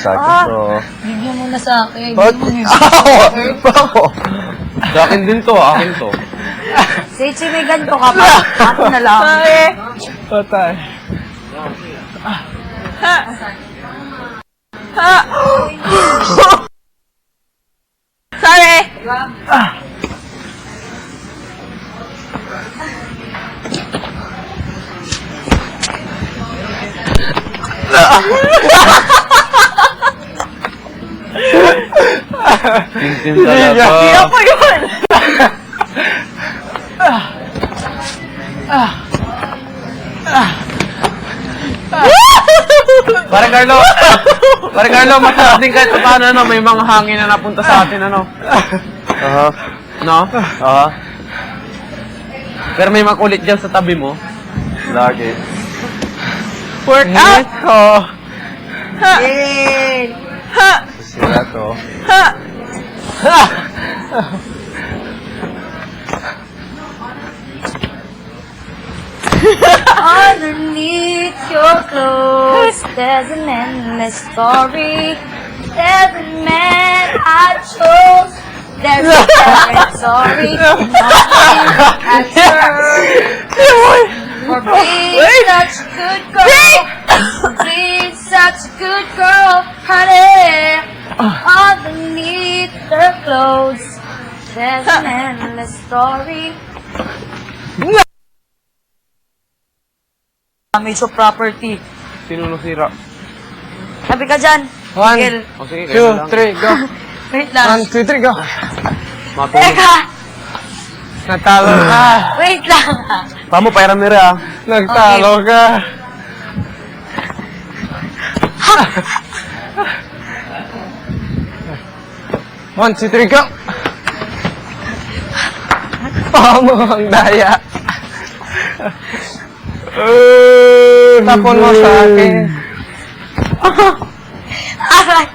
sa akin to. Bigyan mo na sa akin. Sa akin din to, akin to. Sechi, may ganito ka pa. Ako na lang. Patay. Sorry! Tintin talaga. Hindi ako yun! Pare Carlo, masarap din kahit paano, ano, may mga hangin na napunta sa atin, ano. No? Pero may makulit dyan sa tabi mo. Lagi. Work out! Yay! Sira to. Underneath your clothes, there's an endless story. There's a man I chose. There's a parent sorry. For being such a good girl. For being such a good girl, honey. Underneath her clothes, there's an endless story. Major property. Sino nasira? Sabi ka dyan. 1, Miguel. 2, 3, go. Wait lang. 1, 2, 3, go. Matulog. Teka! Natalo ka. Wait lang. Pamo, pairam nila, ah. Nagtalo ka. One, two, three, go! Pamo ang daya. Tapon mo sa akin. Aray!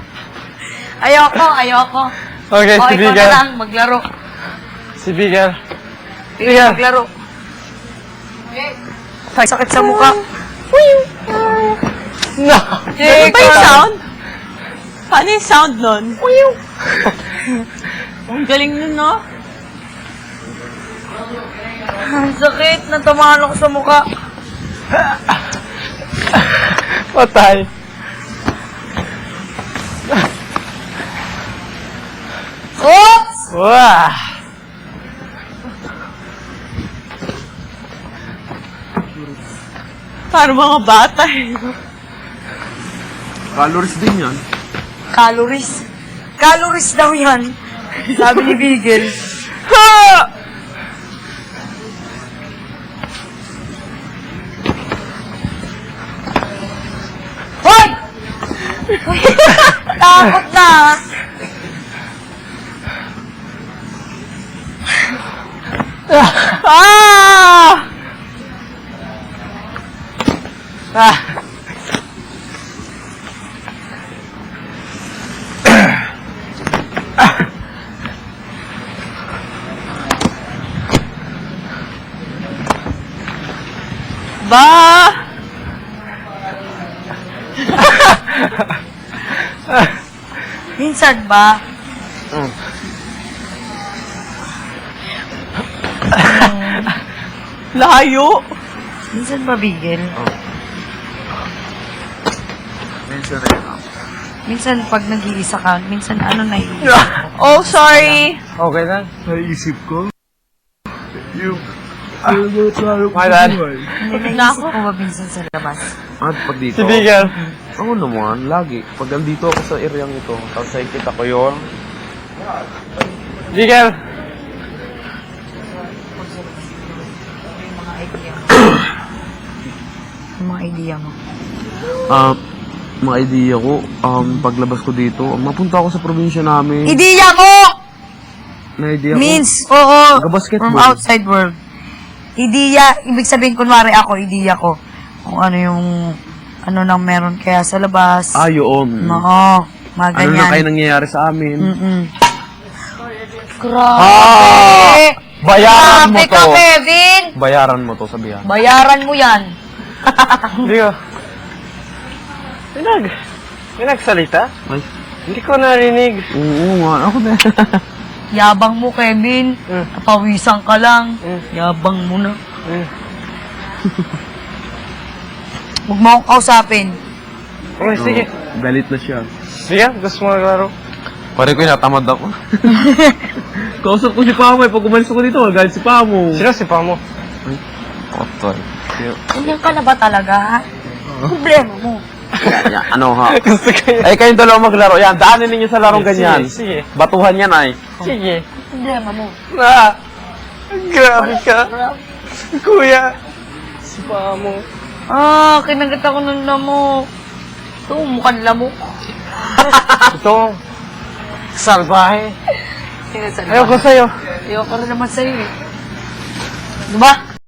Ayoko. Okay, O, si ikaw na Bigel. lang, maglaro. Si Bigel. Sige, maglaro. Sakit sa mukha. No! Ano ba yung sound? Paano yung sound nun? Ang galing nun, no? Ang sakit, natamaan ako sa mukha. Patay. Oops! Wah! Parang mga bata eh. Calories din yan. Calories. Calories daw yan. Sabi ni Bigel. Hoy! Takot na. Ah! Ah! Ba? Minsan ba? Layo. Minsan ba, Bigel? Minsan rin. Minsan pag nag-iisa ka, minsan ano na Oh, sorry. Okay lang. Naisip ko. Yung... My bad. Hindi naisip mo ba minsan sa labas? At pag dito. Si Bigel. Ako naman, lagi. Pag andito ako sa area ito, tapos nakikita ko yun. Bigel. Yung mga idea mo. Yung mga idea mo. Mga idea ko, paglabas ko dito, mapunta ako sa probinsya namin. Idea mo! Na idea ko. Means, oo, Basketball. from outside world. Idea, ibig sabihin, kunwari ako, idea ko. Kung ano yung, ano nang meron kaya sa labas. Yun. Oo, mga Ano ganyan. na kayo nangyayari sa amin? Grabe! Bayaran mo Grabe ka, to. Kevin! Bayaran mo to, sabihan. Bayaran mo yan. Hindi ko. Tinag. May nagsalita? Ay, Hindi ko narinig. oo nga. Ako na. Yabang mo, Kevin. Napawisan ka lang. Yabang mo na. Huwag mo akong kausapin. Okay, sige. Galit na siya. Sige, gusto mo naglaro? Pare ko, natamad ako. Kausap ko si Pamo eh. Pag umalis ako dito, galit si Pamo. Sino si Pamo? Otoy. Ganyan ka na ba talaga? Problema mo. Ano ha? Gusto ko yun. Ay, kayong dalawa maglaro. Yan, daanin ninyo sa larong ganyan. Sige. Batuhan yan ay. Sige. Problema mo. Na! Grabe ka. Kuya. Si Pamo. Kinagat ako ng lamok. Ito, mukhang lamok. Ito. Salbahe. Sinasabi. Ayoko sa'yo. Ayoko rin naman sa'yo eh. Diba?